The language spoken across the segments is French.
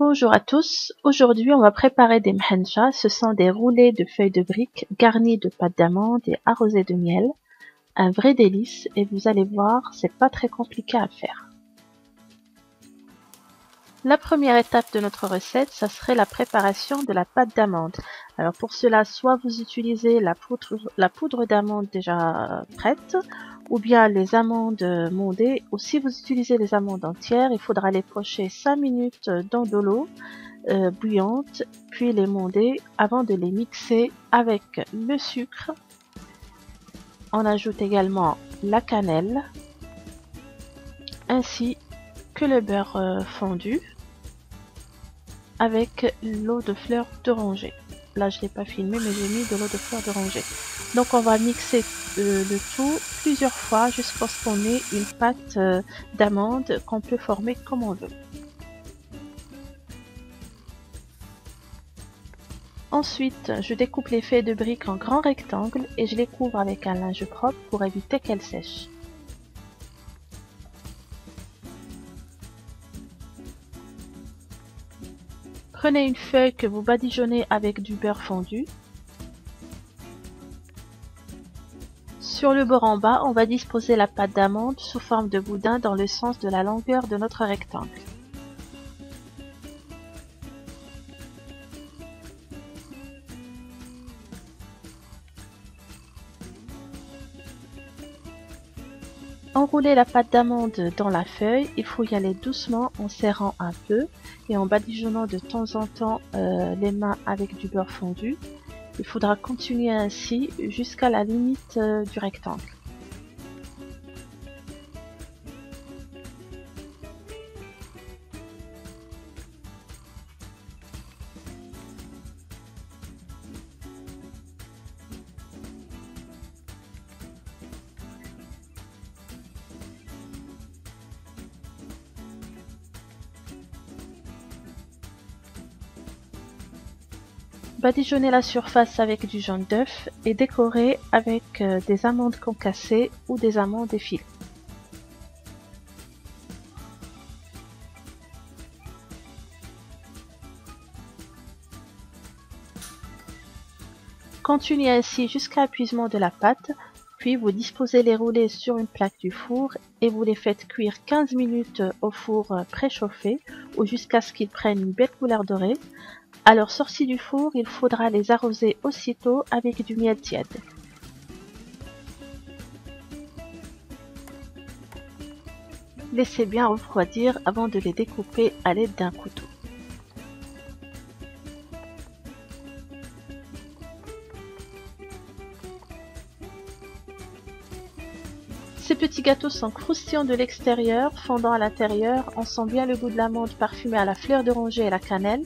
Bonjour à tous, aujourd'hui on va préparer des mhencha, ce sont des roulés de feuilles de briques garnis de pâte d'amande et arrosés de miel. Un vrai délice et vous allez voir, c'est pas très compliqué à faire. La première étape de notre recette, ça serait la préparation de la pâte d'amande. Alors pour cela, soit vous utilisez la poudre d'amande déjà prête, ou bien les amandes mondées, ou si vous utilisez les amandes entières, il faudra les pocher 5 minutes dans de l'eau bouillante, puis les monder avant de les mixer avec le sucre. On ajoute également la cannelle, ainsi que le beurre fondu avec l'eau de fleur d'oranger. Là je ne l'ai pas filmé mais j'ai mis de l'eau de fleur d'oranger. Donc on va mixer le tout plusieurs fois jusqu'à ce qu'on ait une pâte d'amande qu'on peut former comme on veut. Ensuite, je découpe les feuilles de briques en grands rectangles et je les couvre avec un linge propre pour éviter qu'elles sèchent. Prenez une feuille que vous badigeonnez avec du beurre fondu. Sur le bord en bas, on va disposer la pâte d'amande sous forme de boudin dans le sens de la longueur de notre rectangle. Enroulez la pâte d'amande dans la feuille, il faut y aller doucement en serrant un peu et en badigeonnant de temps en temps les mains avec du beurre fondu. Il faudra continuer ainsi jusqu'à la limite du rectangle. Badigeonnez la surface avec du jaune d'œuf et décorez avec des amandes concassées ou des amandes effilées. Continuez ainsi jusqu'à épuisement de la pâte, puis vous disposez les roulés sur une plaque du four et vous les faites cuire 15 minutes au four préchauffé ou jusqu'à ce qu'ils prennent une belle couleur dorée. À leur sortie du four, il faudra les arroser aussitôt avec du miel tiède. Laissez bien refroidir avant de les découper à l'aide d'un couteau. Ces petits gâteaux sont croustillants de l'extérieur, fondants à l'intérieur. On sent bien le goût de l'amande parfumée à la fleur d'oranger et la cannelle.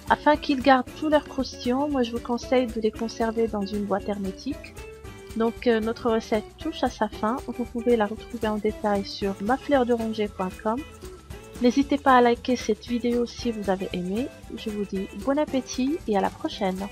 Afin qu'ils gardent tout leur croustillant, moi je vous conseille de les conserver dans une boîte hermétique. Donc notre recette touche à sa fin. Vous pouvez la retrouver en détail sur mafleurdeoranger.com. N'hésitez pas à liker cette vidéo si vous avez aimé. Je vous dis bon appétit et à la prochaine.